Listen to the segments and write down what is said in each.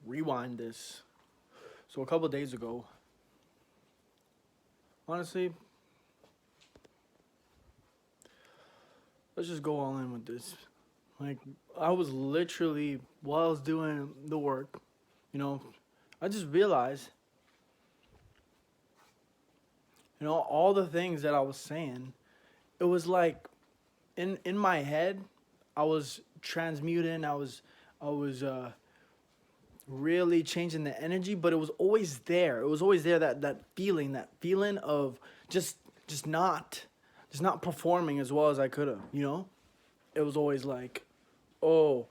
rewind this. So a couple days ago, honestly, let's just go all in with this. Like, I was literally, while I was doing the work, you know, I just realized, all the things that I was saying, it was like in my head, I was transmuting, I was really changing the energy, but it was always there. It was always there, that feeling of just just not just not performing as well as I could have. It was always like, oh,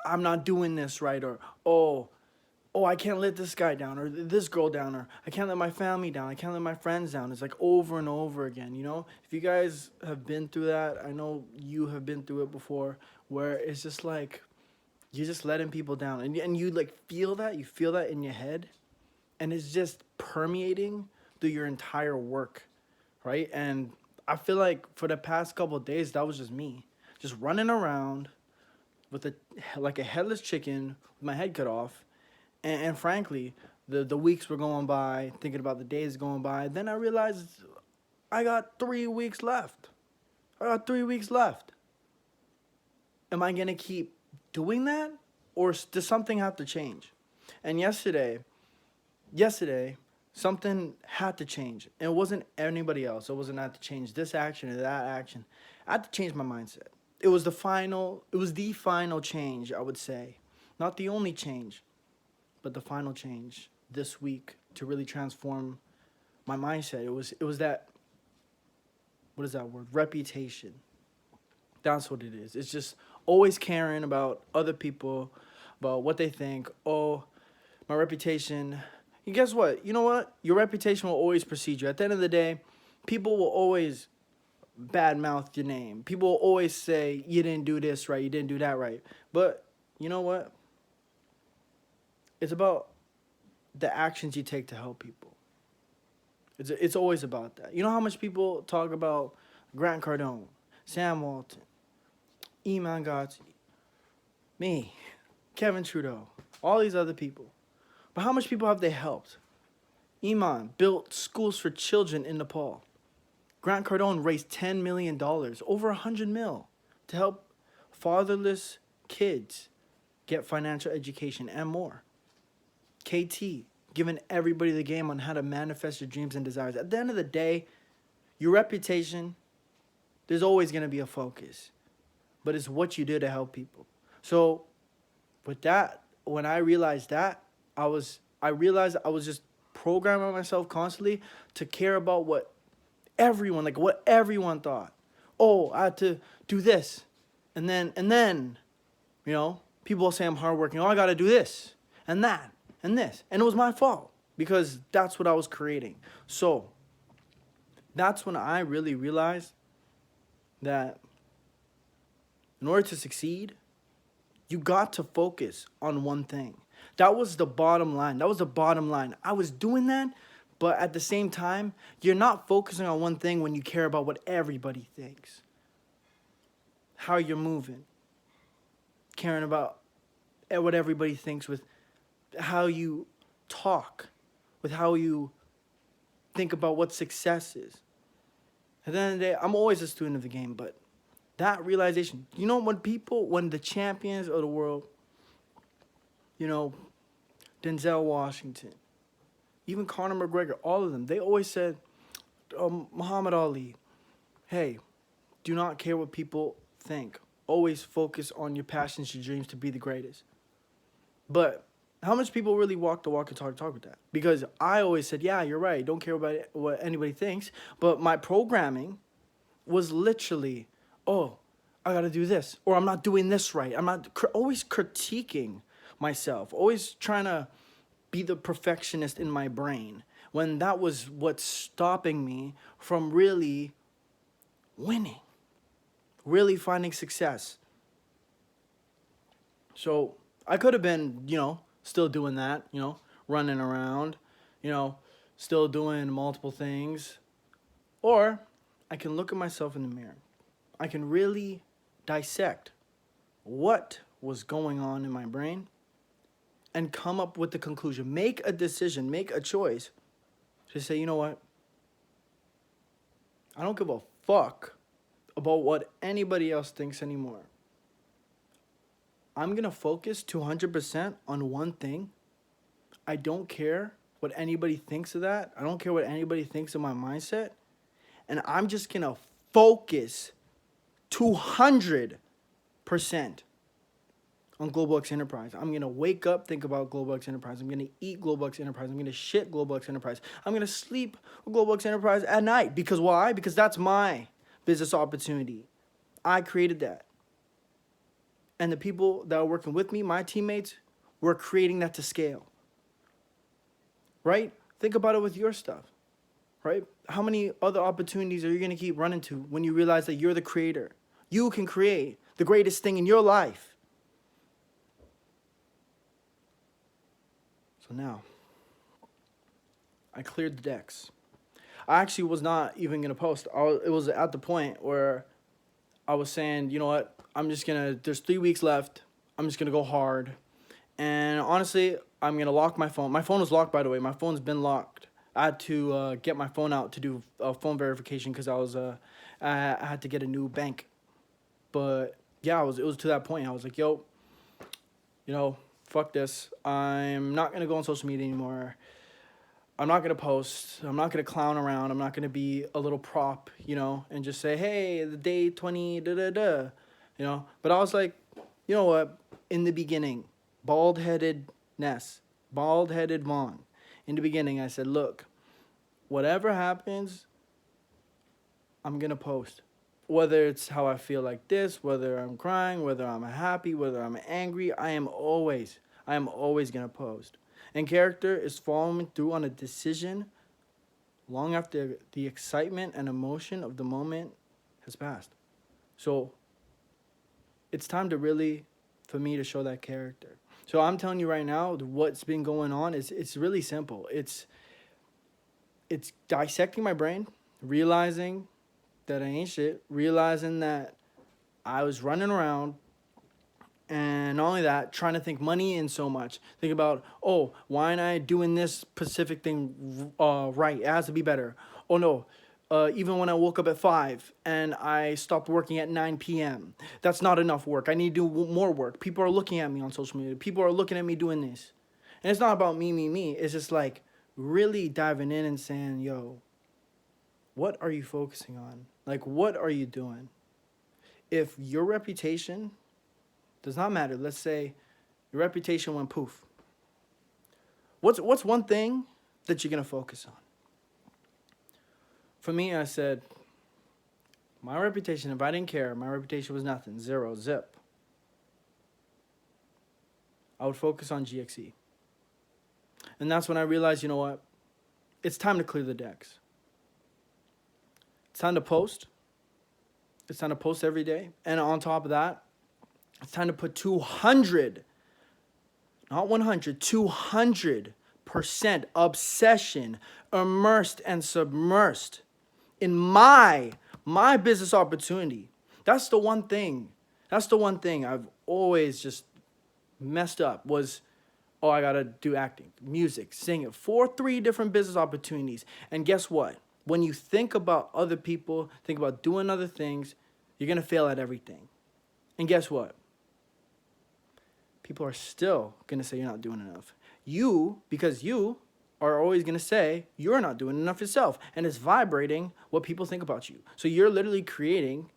I'm not doing this right, or oh, I can't let this guy down, or this girl down, or I can't let my family down, I can't let my friends down. It's like over and over again. If you guys have been through that, I know you have been through it before, where it's just like you're just letting people down, and you like you feel that in your head, and it's just permeating through your entire work, right? And I feel like for the past couple of days, that was just me, just running around with a headless chicken with my head cut off. And frankly, the weeks were going by, thinking about the days going by. Then I realized I got 3 weeks left. I got 3 weeks left. Am I gonna keep doing that, or does something have to change? And yesterday, something had to change. And it wasn't anybody else. It wasn't had to change this action or that action. I had to change my mindset. It was the final change, I would say. Not the only change, but the final change this week to really transform my mindset. It was that, what is that word? Reputation. That's what it is. It's just always caring about other people, about what they think. Oh, my reputation. And guess what? You know what? Your reputation will always precede you. At the end of the day, people will always badmouth your name. People will always say you didn't do this right, you didn't do that right. But you know what? It's about the actions you take to help people. It's always about that. You know how much people talk about Grant Cardone, Sam Walton, Iman Gotzi, me, Kevin Trudeau, all these other people. But how much people have they helped? Iman built schools for children in Nepal. Grant Cardone raised $10 million, over 100 mil, to help fatherless kids get financial education and more. KT, giving everybody the game on how to manifest your dreams and desires. At the end of the day, your reputation, there's always going to be a focus, but it's what you do to help people. So with that, when I realized that, I realized I was just programming myself constantly to care about what everyone thought. Oh, I had to do this. And then, people will say I'm hardworking. Oh, I got to do this and that and this. And it was my fault because that's what I was creating. So that's when I really realized that in order to succeed, you got to focus on one thing. That was the bottom line. I was doing that, but at the same time, you're not focusing on one thing when you care about what everybody thinks. How you're moving, caring about what everybody thinks with how you talk, with how you think about what success is. At the end of the day, I'm always a student of the game, but that realization, when the champions of the world, you know, Denzel Washington, even Conor McGregor, all of them, they always said, Muhammad Ali, hey, do not care what people think. Always focus on your passions, your dreams to be the greatest. But how much people really walk the walk and talk the talk with that? Because I always said, yeah, you're right. Don't care about what anybody thinks. But my programming was literally, oh, I got to do this, or I'm not doing this right. I'm not always critiquing myself, always trying to be the perfectionist in my brain, when that was what's stopping me from really winning, really finding success. So I could have been, still doing that, running around, you know, still doing multiple things. Or I can look at myself in the mirror. I can really dissect what was going on in my brain and come up with the conclusion. Make a decision, make a choice to say, you know what? I don't give a fuck about what anybody else thinks anymore. I'm going to focus 200% on one thing. I don't care what anybody thinks of that. I don't care what anybody thinks of my mindset. And I'm just going to focus 200% on Global X Enterprise. I'm going to wake up, think about Global X Enterprise. I'm going to eat Global X Enterprise. I'm going to shit Global X Enterprise. I'm going to sleep with Global X Enterprise at night. Because why? Because that's my business opportunity. I created that. And the people that are working with me, my teammates, we're creating that to scale. Right? Think about it with your stuff. Right? How many other opportunities are you going to keep running to when you realize that you're the creator? You can create the greatest thing in your life. So now, I cleared the decks. I actually was not even going to post. It was at the point where I was saying, you know what? There's 3 weeks left. I'm just going to go hard. And honestly, I'm going to lock my phone. My phone was locked, by the way. My phone's been locked. I had to get my phone out to do phone verification because I had to get a new bank. But yeah, it was to that point. I was like, yo, fuck this. I'm not going to go on social media anymore. I'm not going to post. I'm not going to clown around. I'm not going to be a little prop, and just say, hey, the day 20, da-da-da, But I was like, you know what? In the beginning, bald-headed Vaughn. In the beginning, I said, look, whatever happens, I'm going to post. Whether it's how I feel like this, whether I'm crying, whether I'm happy, whether I'm angry, I am always going to post. And character is following through on a decision long after the excitement and emotion of the moment has passed. So it's time for me to show that character. So I'm telling you right now, what's been going on it's really simple. It's dissecting my brain, realizing that I ain't shit, realizing that I was running around, and not only that, trying to think money in so much. Think about, why am I doing this specific thing right? It has to be better. Oh no, even when I woke up at 5 and I stopped working at 9 p.m., that's not enough work. I need to do more work. People are looking at me on social media. People are looking at me doing this. And it's not about me. It's just like really diving in and saying, yo, what are you focusing on? Like, what are you doing? If your reputation does not matter, let's say your reputation went poof. What's one thing that you're going to focus on? For me, I said, my reputation, if I didn't care, my reputation was nothing. 0, zip. I would focus on GXE. And that's when I realized, you know what? It's time to clear the decks. It's time to post. It's time to post every day. And on top of that, it's time to put 200, not 100, 200% obsession, immersed and submersed in my business opportunity. That's the one thing I've always just messed up was, I got to do acting, music, singing, 3 different business opportunities. And guess what? When you think about other people, think about doing other things, you're going to fail at everything. And guess what? People are still going to say you're not doing enough. Because you are always going to say you're not doing enough yourself. And it's vibrating what people think about you. So you're literally creating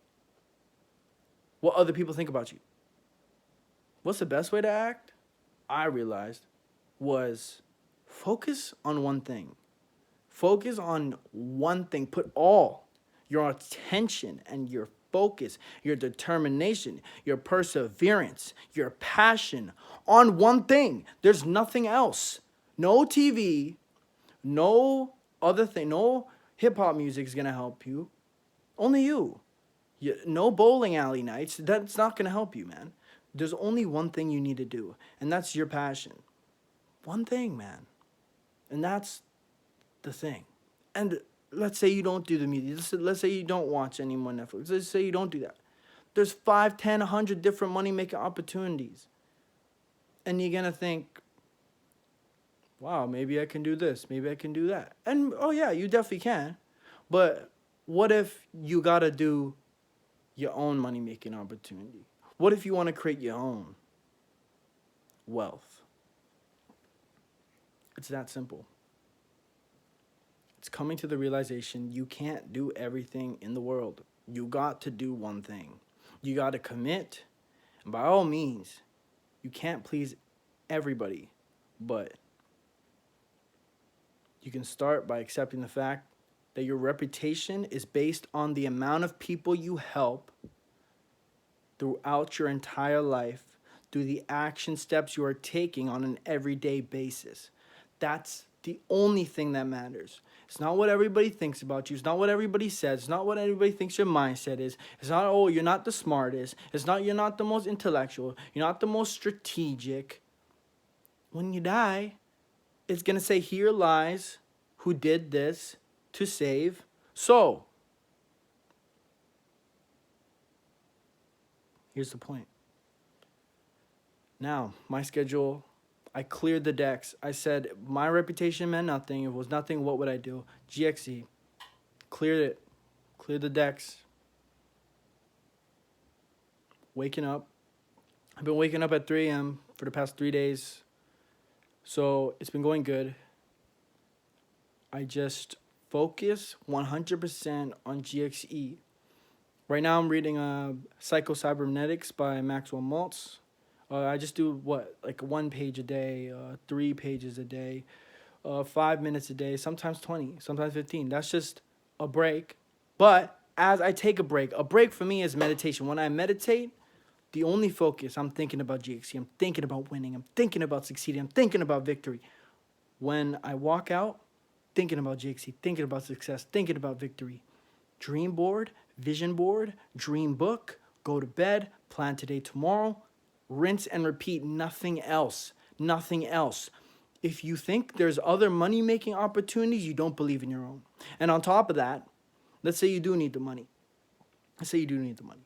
what other people think about you. What's the best way to act? I realized was focus on one thing. Focus on one thing. Put all your attention and your focus, your determination, your perseverance, your passion on one thing. There's nothing else. No TV, no other thing, no hip-hop music is going to help you. Only you. No bowling alley nights. That's not going to help you, man. There's only one thing you need to do, and that's your passion. One thing, man. And that's the thing. And let's say you don't do the music. Let's say you don't watch any more Netflix. Let's say you don't do that. There's 5, 10, 100 different money-making opportunities. And you're going to think, wow, maybe I can do this, maybe I can do that. And oh yeah, you definitely can. But what if you gotta do your own money making opportunity? What if you want to create your own wealth? It's that simple. It's coming to the realization you can't do everything in the world. You got to do one thing. You got to commit. And by all means, you can't please everybody, but you can start by accepting the fact that your reputation is based on the amount of people you help throughout your entire life, through the action steps you are taking on an everyday basis. That's the only thing that matters. It's not what everybody thinks about you. It's not what everybody says. It's not what everybody thinks your mindset is. It's not, oh, you're not the smartest. It's not, you're not the most intellectual. You're not the most strategic. When you die, it's going to say, here lies who did this to save. So, here's the point. Now, my schedule, I cleared the decks. I said my reputation meant nothing. If it was nothing, what would I do? GXE. Cleared it. Cleared the decks. Waking up. I've been waking up at 3 a.m. for the past 3 days. So it's been going good. I just focus 100% on GXE. Right now I'm reading Psycho-Cybernetics by Maxwell Maltz. I just do like 1 page a day, 3 pages a day, 5 minutes a day, sometimes 20, sometimes 15. That's just a break. But as I take a break for me is meditation. When I meditate, the only focus, I'm thinking about GXE. I'm thinking about winning. I'm thinking about succeeding. I'm thinking about victory. When I walk out, thinking about GXE, thinking about success, thinking about victory. Dream board, vision board, dream book, go to bed, plan today, tomorrow. Rinse and repeat, nothing else. Nothing else. If you think there's other money-making opportunities, you don't believe in your own. And on top of that, let's say you do need the money. Let's say you do need the money.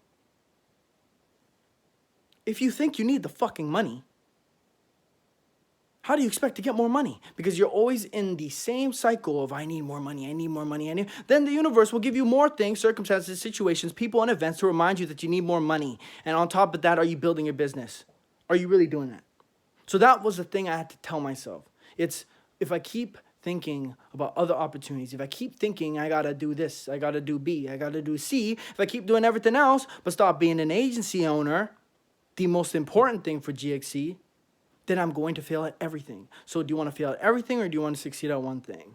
If you think you need the fucking money, how do you expect to get more money? Because you're always in the same cycle of I need more money, I need more money, Then the universe will give you more things, circumstances, situations, people, and events to remind you that you need more money. And on top of that, are you building your business? Are you really doing that? So that was the thing I had to tell myself. It's if I keep thinking about other opportunities, if I keep thinking I gotta do this, I gotta do B, I gotta do C, if I keep doing everything else, but stop being an agency owner, the most important thing for GXE, then I'm going to fail at everything. So do you want to fail at everything or do you want to succeed at one thing?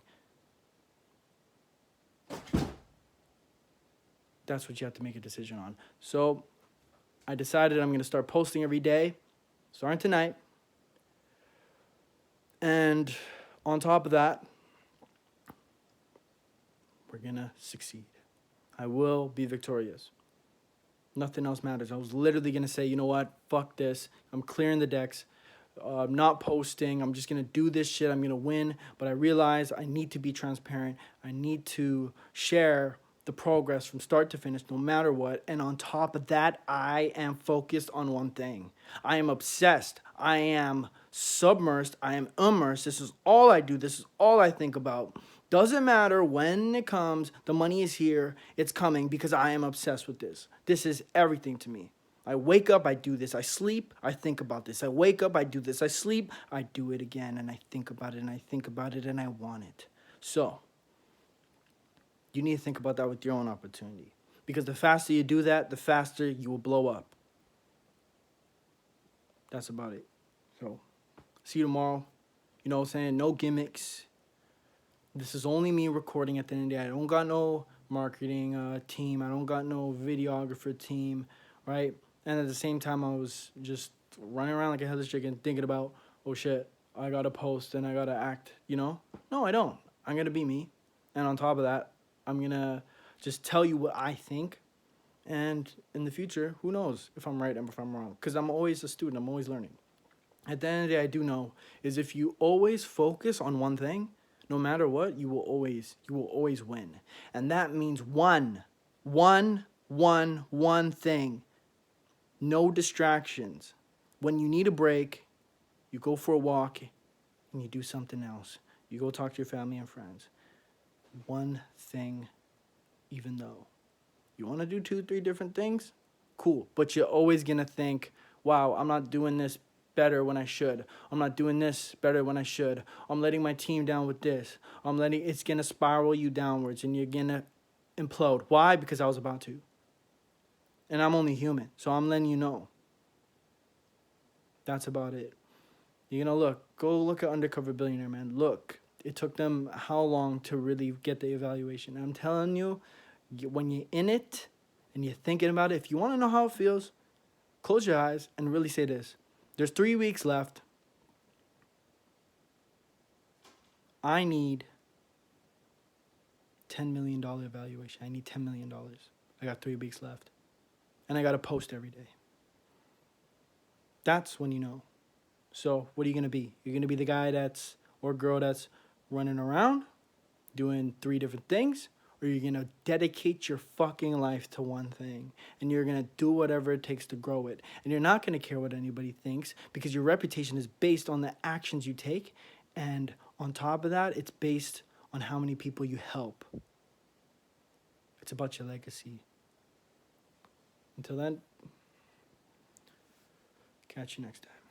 That's what you have to make a decision on. So I decided I'm going to start posting every day, starting tonight. And on top of that, we're going to succeed. I will be victorious. Nothing else matters. I was literally going to say, you know what? Fuck this. I'm clearing the decks. I'm not posting. I'm just going to do this shit. I'm going to win. But I realize I need to be transparent. I need to share the progress from start to finish, no matter what. And on top of that, I am focused on one thing. I am obsessed. I am submersed. I am immersed. This is all I do. This is all I think about. Doesn't matter when it comes. The money is here. It's coming because I am obsessed with this. This is everything to me. I wake up, I do this. I sleep, I think about this. I wake up, I do this. I sleep, I do it again. And I think about it, and I think about it, and I want it. So, you need to think about that with your own opportunity. Because the faster you do that, the faster you will blow up. That's about it. So, see you tomorrow. You know what I'm saying? No gimmicks. This is only me recording at the end of the day. I don't got no marketing team. I don't got no videographer team, right? And at the same time, I was just running around like a headless chicken thinking about, oh shit, I gotta post and I gotta act, you know? No, I don't. I'm gonna be me. And on top of that, I'm gonna just tell you what I think. And in the future, who knows if I'm right and if I'm wrong. Because I'm always a student. I'm always learning. At the end of the day, I do know is if you always focus on one thing, no matter what, you will always win. And that means one thing. No distractions. When you need a break, you go for a walk, you eat, you go to bed, you plan today, tomorrow. Rinse and repeat, nothing else. That's about it. So, no distractions. When you need a break, you go for a walk, and you do something else. You go talk to your family and friends. One thing, even though. You want to do 2, 3 different things? Cool. But you're always going to think, wow, I'm not doing this better when I should. I'm not doing this better when I should. I'm letting my team down with this. It's going to spiral you downwards and you're going to implode. Why? Because I was about to. And I'm only human. So I'm letting you know. That's about it. You're going to go look at Undercover Billionaire, man. Look, it took them how long to really get the evaluation. And I'm telling you, when you're in it and you're thinking about it, if you want to know how it feels, close your eyes and really say this. There's 3 weeks left. I need $10 million evaluation. I need $10 million. I got 3 weeks left. And I got to post every day. That's when you know. So what are you going to be? You're going to be the guy or girl that's running around doing 3 different things? Or you're going to dedicate your fucking life to one thing. And you're going to do whatever it takes to grow it. And you're not going to care what anybody thinks. Because your reputation is based on the actions you take. And on top of that, it's based on how many people you help. It's about your legacy. Until then, catch you next time.